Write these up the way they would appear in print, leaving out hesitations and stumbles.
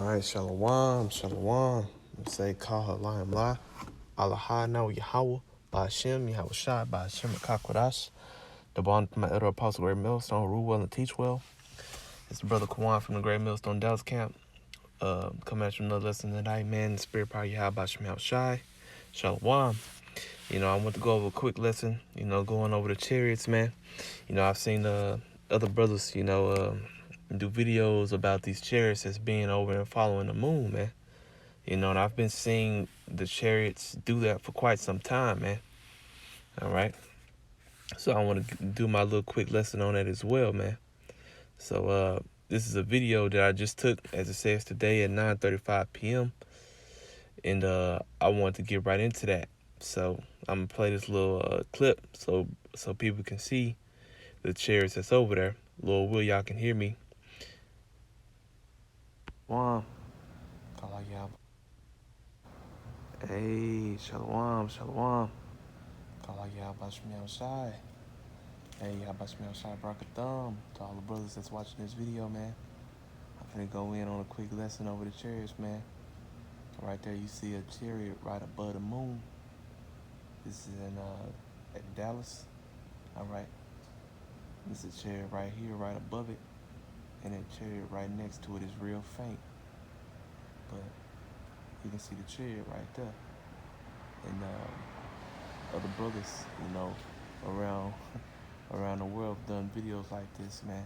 All right, shalom, shalom. Say call her line la. Allah now Yahweh, Ba'ashem, Yahweh Shai, Ba'ashem, Kakwadash. The bond from my elder apostle, Great Millstone, rule well and teach well. It's the brother Kwan from the Great Millstone Dallas Camp. Coming at you another lesson tonight, man. The spirit power Yahweh, Ba'ashem, Yahweh Shai. Shalom. I want to go over a quick lesson, going over the chariots, man. I've seen other brothers, do videos about these chariots as being over and following the moon, man. And I've been seeing the chariots do that for quite some time, man. All right. So I want to do my little quick lesson on that as well, man. So this is a video that I just took, as it says today at 9:35 p.m. And I want to get right into that. So I'm gonna play this little clip so people can see the chariots that's over there. Lord will, y'all can hear me. One. Hey, shalom, shalom. Kala Yahbashmiel Shai. Hey, Yahbashmiel Shai Brakatham. To all the brothers that's watching this video, man. I'm finna go in on a quick lesson over the chariots, man. Right there, you see a chariot right above the moon. This is at Dallas. All right. This is a chariot right here, right above it. And that chariot right next to it is real faint. But you can see the chariot right there. And other brothers, around the world have done videos like this, man.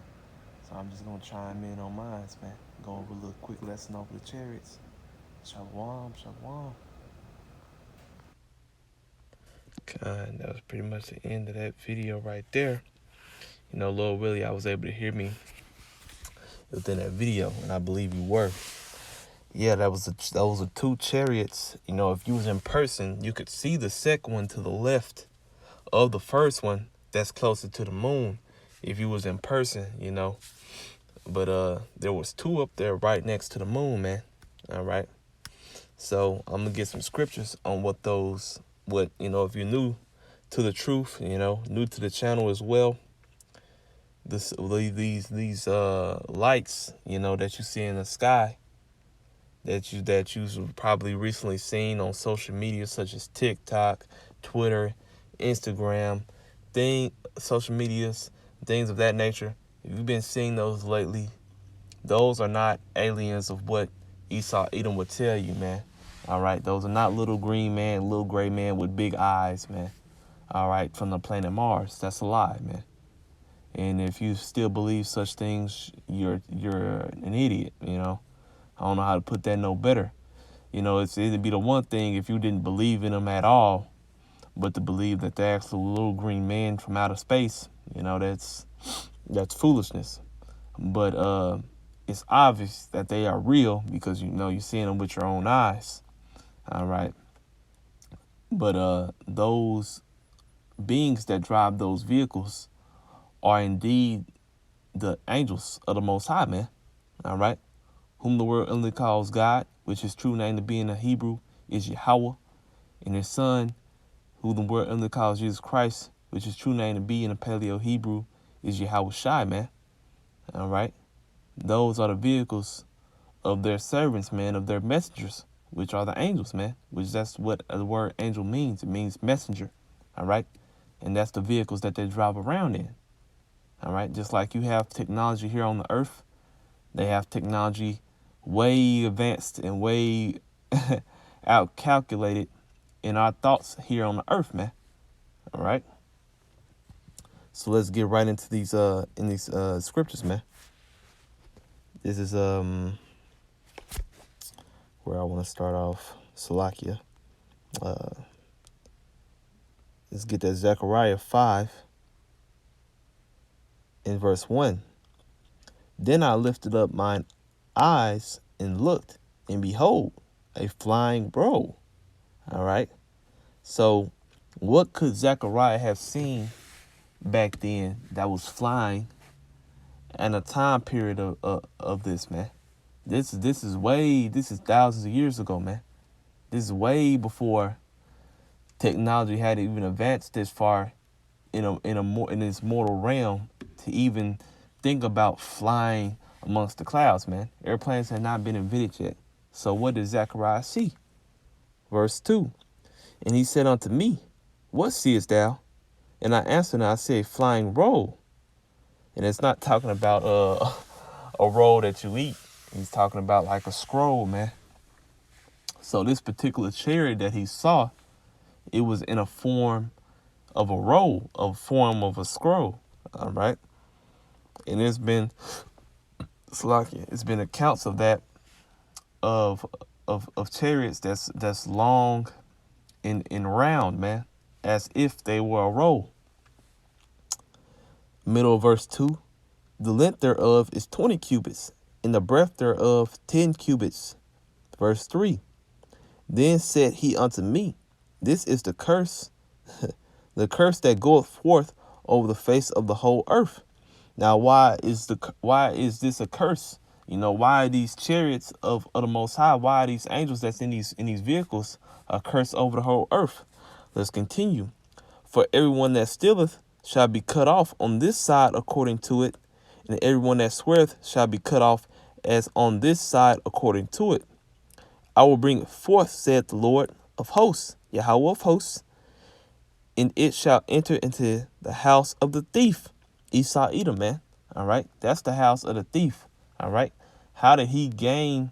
So I'm just gonna chime in on mine, man. Go over a little quick lesson over the chariots. Shalom, shalom. And that was pretty much the end of that video right there. Lord Willie, I was able to hear me within that video, and I believe you were. Yeah, that was a two chariots. If you was in person, you could see the second one to the left of the first one that's closer to the moon. If you was in person, But there was two up there right next to the moon, man. All right. So I'm gonna get some scriptures on if you're new to the truth, new to the channel as well. These lights, that you see in the sky, that you've probably recently seen on social media such as TikTok, Twitter, Instagram, social medias, things of that nature. If you've been seeing those lately, those are not aliens of what Esau Edom would tell you, man. All right, those are not little green man, little gray man with big eyes, man. All right, from the planet Mars. That's a lie, man. And if you still believe such things, you're an idiot, I don't know how to put that no better. It'd be the one thing if you didn't believe in them at all, but to believe that they're actually little green men from outer space, that's foolishness. But it's obvious that they are real because you're seeing them with your own eyes. All right. But those beings that drive those vehicles are indeed the angels of the Most High, man. All right. Whom the world only calls God, which his true name to be in the Hebrew is Yahweh, and his son, who the world only calls Jesus Christ, which his true name to be in the Paleo Hebrew is Yahweh Shai, man. All right. Those are the vehicles of their servants, man, of their messengers, which are the angels, man, which that's what the word angel means. It means messenger. All right. And that's the vehicles that they drive around in. All right. Just like you have technology here on the earth, they have technology way advanced and way out calculated in our thoughts here on the earth, man. All right. So let's get right into these scriptures, man. This is where I want to start off. Salakia. Let's get that Zechariah 5 in verse 1. Then I lifted up mine eyes and looked, and behold, a flying roll. All right. So what could Zechariah have seen back then that was flying in a time period of this, man? This is thousands of years ago, man. This is way before technology had even advanced this far in this mortal realm to even think about flying amongst the clouds, man. Airplanes had not been invented yet. So what did Zechariah see? Verse 2. And he said unto me, what seest thou? And I answered, and I said, flying roll. And it's not talking about a roll that you eat. He's talking about like a scroll, man. So this particular chariot that he saw, it was in a form of a roll, a form of a scroll. All right. And it's been accounts of that, of chariots that's long and round, man, as if they were a roll. Middle of verse 2. The length thereof is 20 cubits, and the breadth thereof 10 cubits. Verse 3. Then said he unto me, this is the curse, the curse that goeth forth over the face of the whole earth. Now, why is this a curse? You know, why are these chariots of the Most High? Why are these angels that's in these vehicles a curse over the whole earth? Let's continue. For everyone that stealeth shall be cut off on this side according to it, and everyone that sweareth shall be cut off as on this side according to it. I will bring it forth, saith the Lord of hosts, Yahweh of hosts, and it shall enter into the house of the thief. Esau Edom, man. All right. That's the house of the thief. All right. How did he gain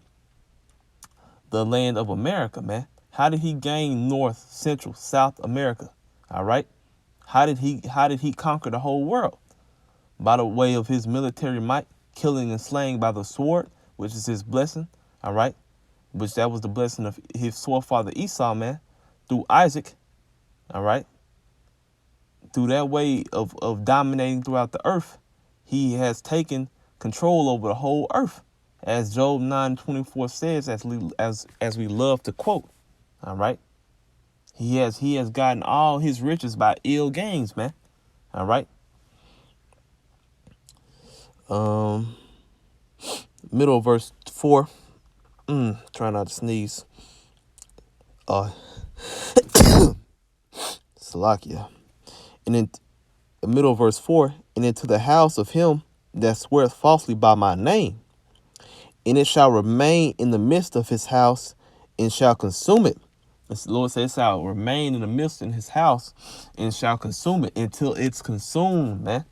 the land of America, man? How did he gain North, Central, South America? All right. How did he conquer the whole world? By the way of his military might, killing and slaying by the sword, which is his blessing. All right. Which that was the blessing of his forefather Esau, man, through Isaac. All right. Through that way of dominating throughout the earth, he has taken control over the whole earth, as Job 9:24 says, as we love to quote. All right. He has gotten all his riches by ill gains, man. All right. Middle of verse 4. Try not to sneeze. Salakia. And in the middle of verse 4, and into the house of him that sweareth falsely by my name, and it shall remain in the midst of his house, and shall consume it. The Lord says it shall remain in the midst in his house, and shall consume it until it's consumed, man.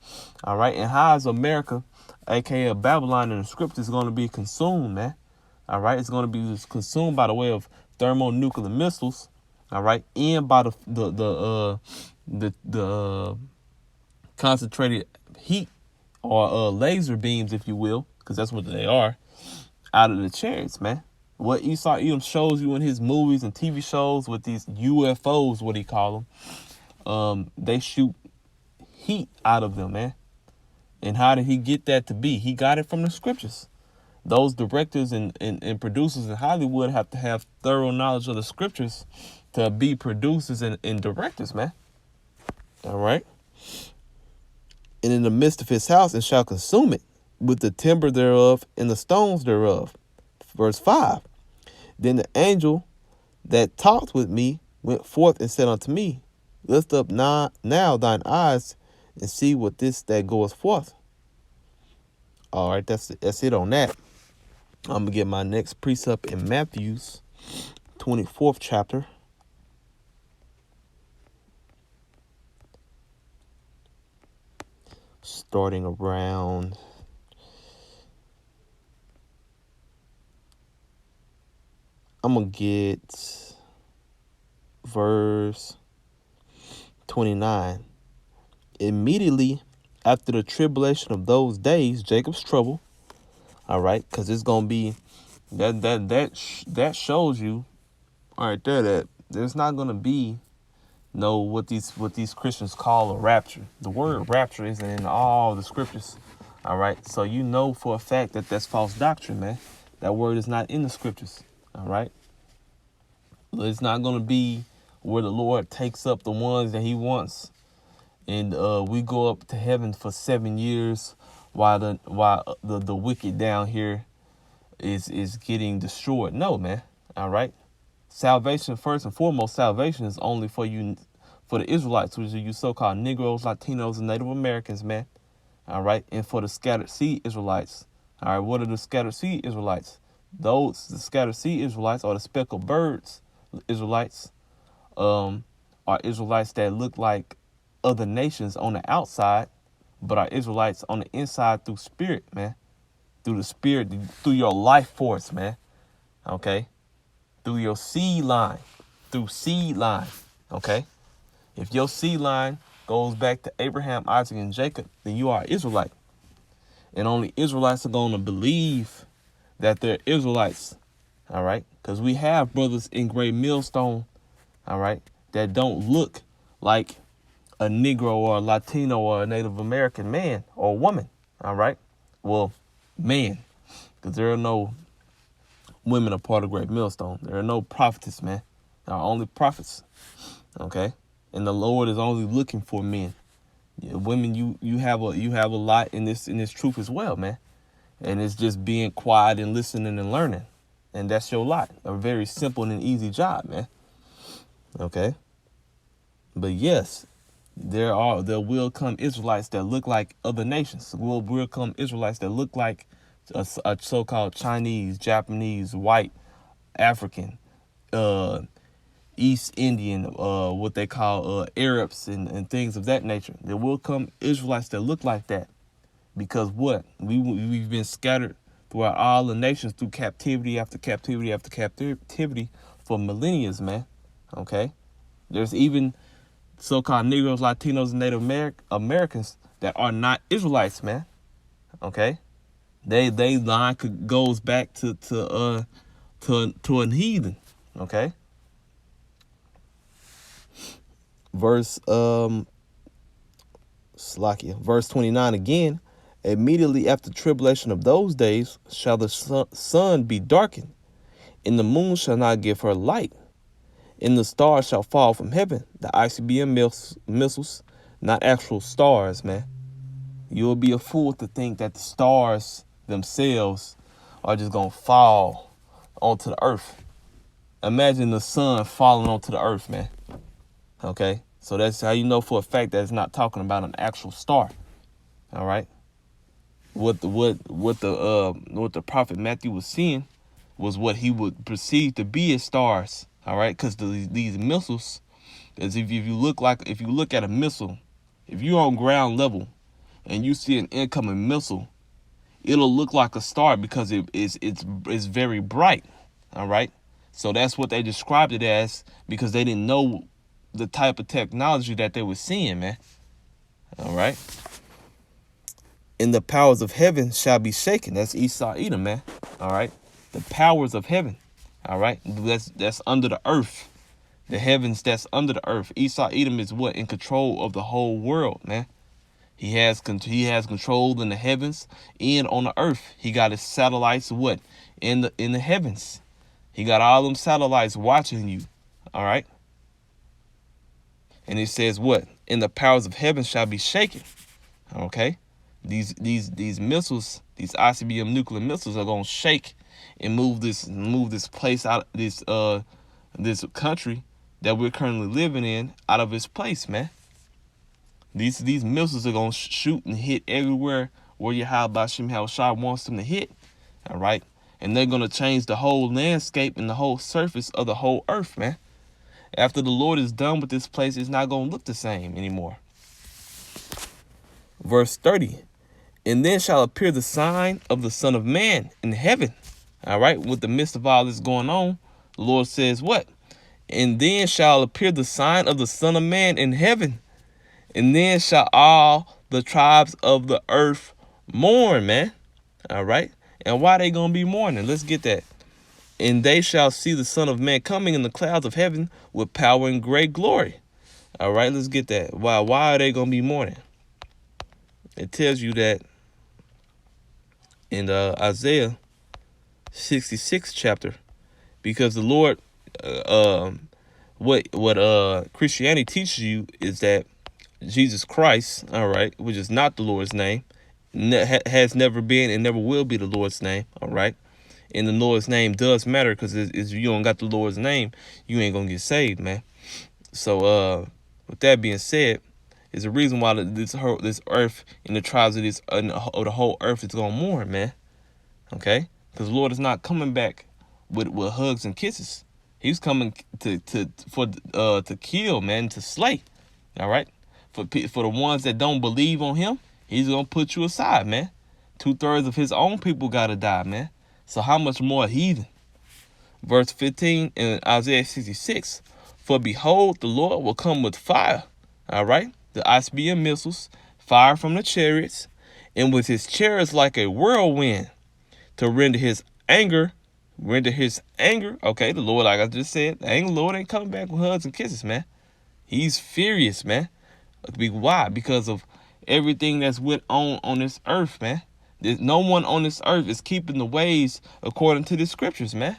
All right. And how is America, aka Babylon, in the scriptures going to be consumed, man? All right. It's going to be consumed by the way of thermonuclear missiles. All right. And by the concentrated heat or laser beams, if you will, because that's what they are, out of the chariots, man. What Esau Edom shows you in his movies and TV shows with these UFOs, what he call them, they shoot heat out of them, man. And how did he get that to be? He got it from the scriptures. Those directors and producers in Hollywood have to have thorough knowledge of the scriptures to be producers and directors, man. All right. And in the midst of his house, and shall consume it with the timber thereof and the stones thereof. Verse 5. Then the angel that talked with me went forth and said unto me, lift up now thine eyes and see what this that goeth forth. All right, that's it on that. I'm going to get my next precept in Matthew's 24th chapter. Starting around I'm going to get verse 29. Immediately after the tribulation of those days, Jacob's trouble. All right, because it's going to be that shows you right there that there's not going to be no what these Christians call a rapture. The word rapture isn't in all the scriptures. All right, so you know for a fact that that's false doctrine, man. That word is not in the scriptures. All right, it's not going to be where the Lord takes up the ones that he wants, and we go up to heaven for 7 years while the wicked down here is getting destroyed. No, man. All right. Salvation, first and foremost, salvation is only for you, for the Israelites, which are you so-called Negroes, Latinos, and Native Americans, man. All right. And for the scattered seed Israelites. All right, what are the scattered seed Israelites? Those, the scattered seed Israelites, are the speckled birds Israelites, are Israelites that look like other nations on the outside, but are Israelites on the inside through spirit, man. Through the spirit, through your life force, man. Okay? Through your seed line. Through seed line. Okay? If your seed line goes back to Abraham, Isaac, and Jacob, then you are Israelite. And only Israelites are going to believe that they're Israelites. All right? Because we have brothers in Great Millstone, all right, that don't look like a Negro or a Latino or a Native American man or woman. All right? Well, man, because there are no women a part of Great Millstone. There are no prophetess, man. There are only prophets. Okay? And the Lord is only looking for men. Yeah, women, you have a lot in this truth as well, man. And it's just being quiet and listening and learning. And that's your lot. A very simple and easy job, man. Okay? But yes, there will come Israelites that look like other nations. Will come Israelites that look like a so-called Chinese, Japanese, white, African, East Indian, what they call Arabs and things of that nature. There will come Israelites that look like that, because what we've been scattered throughout all the nations through captivity after captivity after captivity for millennia, man. Okay, there's even so-called Negroes, Latinos, and Native Americans that are not Israelites, man. Okay, they line goes back to a heathen. Okay, verse 29 again. Immediately after the tribulation of those days shall the sun be darkened, and the moon shall not give her light, and the stars shall fall from heaven. The ICBM missiles, not actual stars, man. You'll be a fool to think that the stars themselves are just going to fall onto the earth. Imagine the sun falling onto the earth, man. Okay? So that's how you know for a fact that it's not talking about an actual star. All right? What the prophet Matthew was seeing was what he would perceive to be as stars. All right? Because these missiles, as if you look at a missile, if you're on ground level and you see an incoming missile, it'll look like a star because it's very bright. All right, so that's what they described it as, because they didn't know the type of technology that they were seeing, man. All right, and the powers of heaven shall be shaken. That's Esau Edom, man. All right, the powers of heaven. All right, that's under the earth. The heavens that's under the earth. Esau Edom is what? In control of the whole world, man. He has control in the heavens and on the earth. He got his satellites what? In the heavens. He got all them satellites watching you. All right. And it says what? And the powers of heaven shall be shaken. Okay. These missiles, these ICBM nuclear missiles, are gonna shake and move this place out, this country that we're currently living in, out of its place, man. These missiles are gonna shoot and hit everywhere where Yahweh Shah wants them to hit. All right, and they're gonna change the whole landscape and the whole surface of the whole earth, man. After the Lord is done with this place, it's not gonna look the same anymore. Verse 30. And then shall appear the sign of the Son of Man in heaven. All right, with the midst of all this going on, the Lord says what? And then shall appear the sign of the Son of Man in heaven. And then shall all the tribes of the earth mourn, man. All right. And why they going to be mourning? Let's get that. And they shall see the Son of Man coming in the clouds of heaven with power and great glory. All right, let's get that. Why are they going to be mourning? It tells you that in Isaiah 66 chapter, because the Lord, what Christianity teaches you is that Jesus Christ, all right, which is not the Lord's name, has never been and never will be the Lord's name, all right? And the Lord's name does matter, because if you don't got the Lord's name, you ain't gonna get saved, man. So, with that being said, is the reason why this earth and the tribes of the whole earth is gonna mourn, man. Okay? Because the Lord is not coming back with hugs and kisses. He's coming to kill, man, to slay. All right? For the ones that don't believe on him, he's going to put you aside, man. 2/3 of his own people got to die, man. So how much more heathen? Verse 15 in Isaiah 66. For behold, the Lord will come with fire. All right? The ICBM missiles, fire from the chariots, and with his chariots like a whirlwind to render his anger. Okay, the Lord, like I just said, the Lord ain't coming back with hugs and kisses, man. He's furious, man. Why? Because of everything that's went on this earth, man. There's no one on this earth is keeping the ways according to the scriptures, man.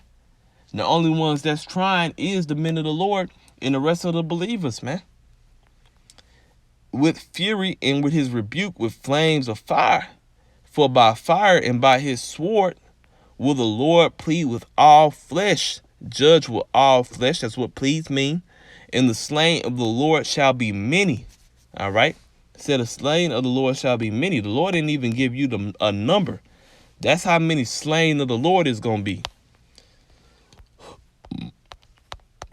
The only ones that's trying is the men of the Lord and the rest of the believers, man. With fury and with his rebuke with flames of fire. For by fire and by his sword will the Lord plead with all flesh, judge with all flesh. That's what pleads mean. And the slain of the Lord shall be many. All right? It said the slain of the Lord shall be many. The Lord didn't even give you a number. That's how many slain of the Lord is going to be.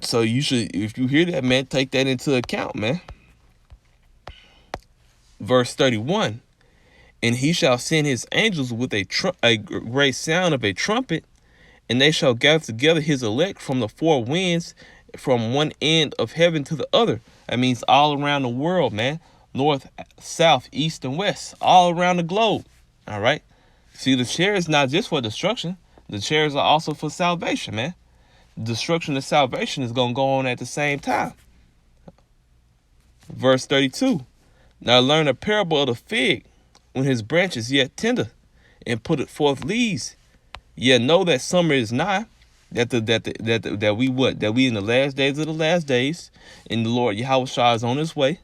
So you should, if you hear that, man, take that into account, man. Verse 31. And he shall send his angels with a great sound of a trumpet, and they shall gather together his elect from the four winds, from one end of heaven to the other. That means all around the world, man. North, south, east, and west. All around the globe. All right? See, the chariots not just for destruction. The chariots are also for salvation, man. Destruction and salvation is going to go on at the same time. Verse 32. Now learn a parable of the fig, when his branch is yet tender, and put it forth leaves. Yet know that summer is nigh, that we in the last days of the last days, and the Lord Yahushua is on his way.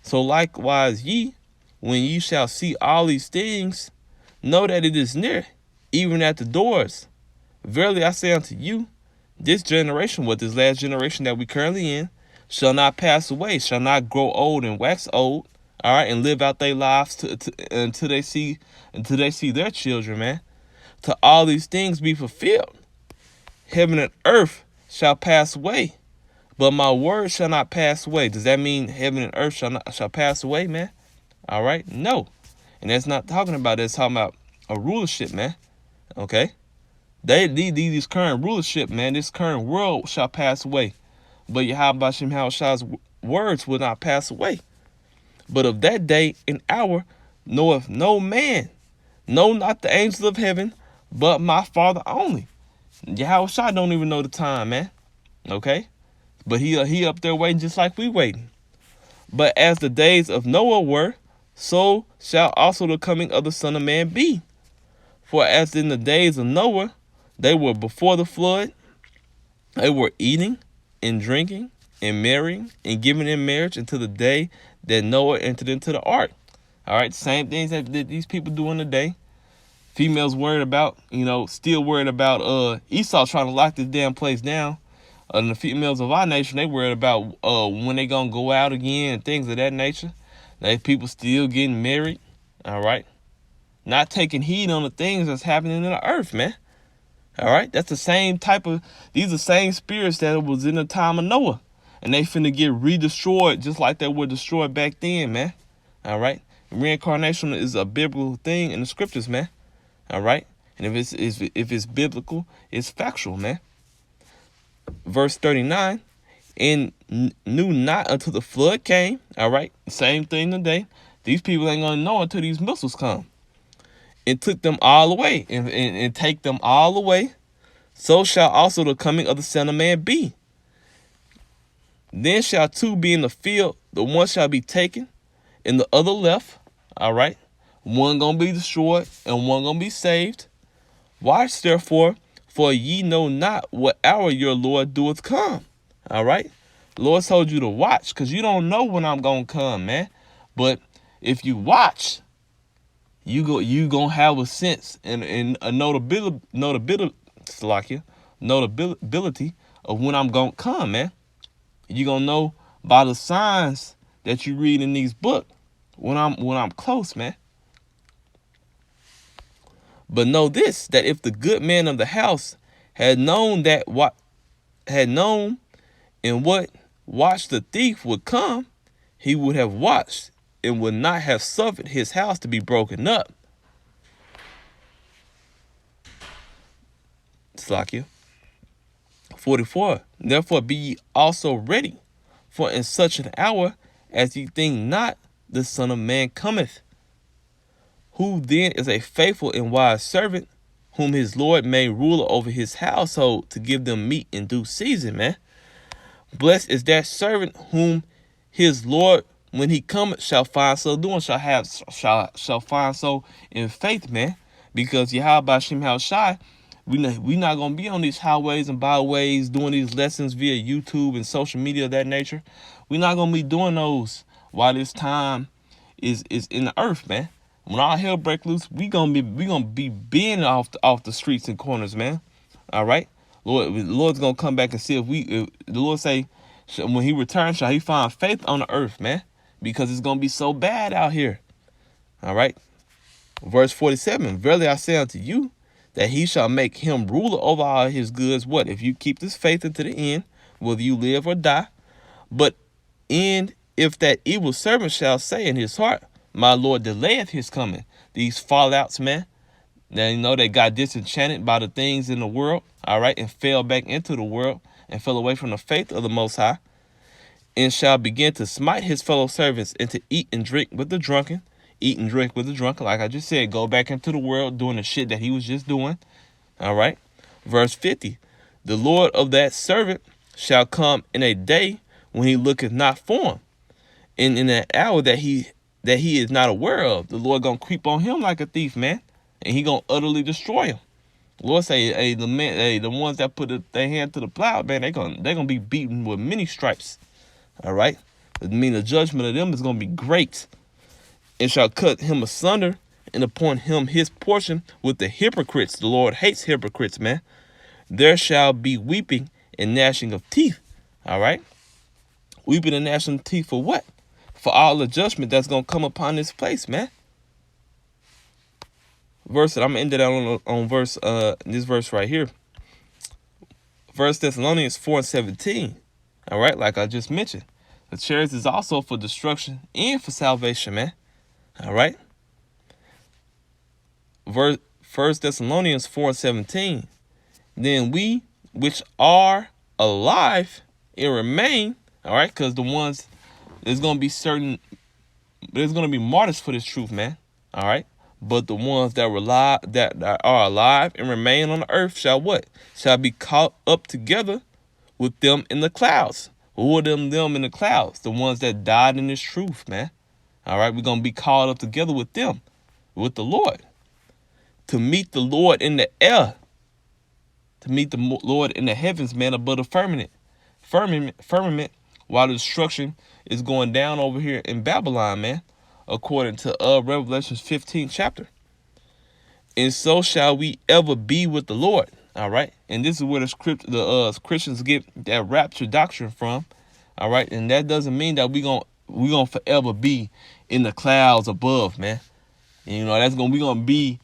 So likewise ye, when ye shall see all these things, know that it is near, even at the doors. Verily I say unto you, this generation, what this last generation that we currently in, shall not pass away, shall not grow old and wax old. All right, and live out their lives until they see their children, man. To all these things be fulfilled. Heaven and earth shall pass away, but my word shall not pass away. Does that mean heaven and earth shall pass away, man? All right, no. And that's not talking about. That's talking about a rulership, man. Okay, these current rulership, man. This current world shall pass away, but Yahweh Shemhawashi's words will not pass away. But of that day and hour knoweth no man, no, not the angels of heaven, but my Father only. Yahushua don't even know the time, man. Okay? But he up there waiting just like we waiting. But as the days of Noah were, so shall also the coming of the Son of Man be. For as in the days of Noah, they were before the flood, they were eating and drinking and marrying and giving in marriage until the day that Noah entered into the ark. All right, same things that these people do in the day. Females worried about, still worried about Esau trying to lock this damn place down. And the females of our nation, they worried about when they gonna go out again and things of that nature. They people still getting married. All right, not taking heed on the things that's happening in the earth, man. All right, that's the same these are same spirits that was in the time of Noah. And they finna get re-destroyed just like they were destroyed back then, man. All right? Reincarnation is a biblical thing in the scriptures, man. All right? And if it's biblical, it's factual, man. Verse 39, and knew not until the flood came. All right? Same thing today. These people ain't going to know until these missiles come. And took them all away. And take them all away. So shall also the coming of the Son of Man be. Then shall two be in the field, the one shall be taken, and the other left. All right. One gonna be destroyed, and one gonna be saved. Watch therefore, for ye know not what hour your Lord doeth come. All right. The Lord told you to watch, because you don't know when I'm gonna come, man. But if you watch, you gonna have a sense and a notability of when I'm gonna come, man. You're gonna know by the signs that you read in these books when I'm close, man. But know this, that if the good man of the house had known that what had known and what watched the thief would come, he would have watched and would not have suffered his house to be broken up. Slakia. 44. Therefore be ye also ready, for in such an hour as ye think not, the Son of Man cometh. Who then is a faithful and wise servant, whom his Lord made ruler over his household to give them meat in due season, man? Blessed is that servant whom his Lord, when he cometh, shall find so doing, shall find so in faith, man. Because Yahweh Shem Shai, we not gonna be on these highways and byways doing these lessons via YouTube and social media of that nature. We're not gonna be doing those while this time is in the earth, man. When all hell break loose, we gonna be being off the streets and corners, man. All right, Lord's gonna come back and see if the Lord say when He returns, shall He find faith on the earth, man? Because it's gonna be so bad out here. All right, verse 47. Verily I say unto you, that He shall make him ruler over all His goods. What if you keep this faith unto the end, whether you live or die? But if that evil servant shall say in his heart, my Lord delayeth his coming. These fallouts, man. Now, they got disenchanted by the things in the world, all right, and fell back into the world and fell away from the faith of the Most High, and shall begin to smite his fellow servants and to eat and drink with the drunken. Eat and drink with the drunken, like I just said, go back into the world doing the shit that he was just doing, all right. Verse 50, the Lord of that servant shall come in a day when he looketh not for him, and in an hour that he is not aware of. The Lord gonna creep on him like a thief, man, and He gonna utterly destroy him. The Lord say, hey, the ones that put their hand to the plow, man, they gonna be beaten with many stripes. All right, I mean the judgment of them is gonna be great, and shall cut him asunder and appoint him his portion with the hypocrites. The Lord hates hypocrites, man. There shall be weeping and gnashing of teeth. All right, weeping and gnashing of teeth for what? For all the judgment that's gonna come upon this place, man. Verse that I'm gonna end it out on verse this verse right here. 1 Thessalonians 4:17. All right, like I just mentioned, the chariots is also for destruction and for salvation, man. All right. 1 Thessalonians 4:17. Then we which are alive and remain, all right, because there's gonna be martyrs for this truth, man. All right. But the ones that are alive and remain on the earth shall what? Shall be caught up together with them in the clouds. Who are them in the clouds? The ones that died in this truth, man. All right, we're going to be caught up together with them, with the Lord, to meet the Lord in the air, to meet the Lord in the heavens, man, above the firmament, while the destruction is going down over here in Babylon, man, according to Revelations 15 chapter. And so shall we ever be with the Lord. All right. And this is where the Christians get that rapture doctrine from. All right. And that doesn't mean that we gonna forever be in the clouds above, man. And, we gonna be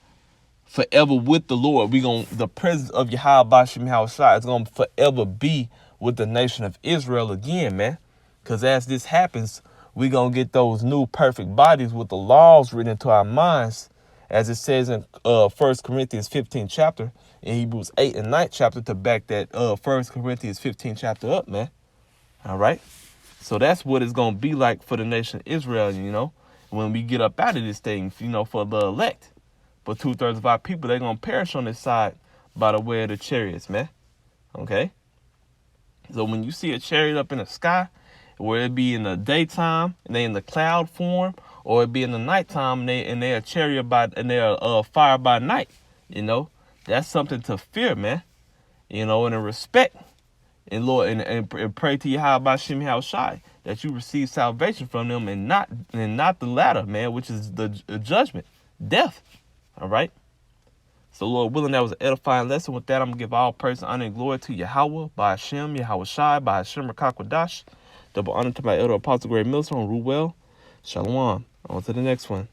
forever with the Lord. The presence of Yahweh Shem Shai is gonna forever be with the nation of Israel again, man. Because as this happens, we're going to get those new perfect bodies with the laws written into our minds, as it says in 1 Corinthians 15 chapter, in Hebrews 8 and 9 chapter, to back that 1 Corinthians 15 chapter up, man. All right. So that's what it's going to be like for the nation of Israel, when we get up out of this thing, for the elect. But 2/3 of our people, they're going to perish on this side by the way of the chariots, man. Okay. So when you see a chariot up in the sky, where it be in the daytime and they in the cloud form, or it be in the nighttime and they are chariot and they are fire by night, that's something to fear, man. And to respect, and Lord, and pray to Yahweh Shem Shai that you receive salvation from them, and not the latter, man, which is the judgment, death. All right. So, Lord willing, that was an edifying lesson. With that, I'm gonna give all praise, honor, and glory to Yahweh, by Hashem, Yahweh Shai, by Hashem Rakakwadash. Double honor to my elder apostle, Great Millstone, Ruel. Shalom. On to the next one.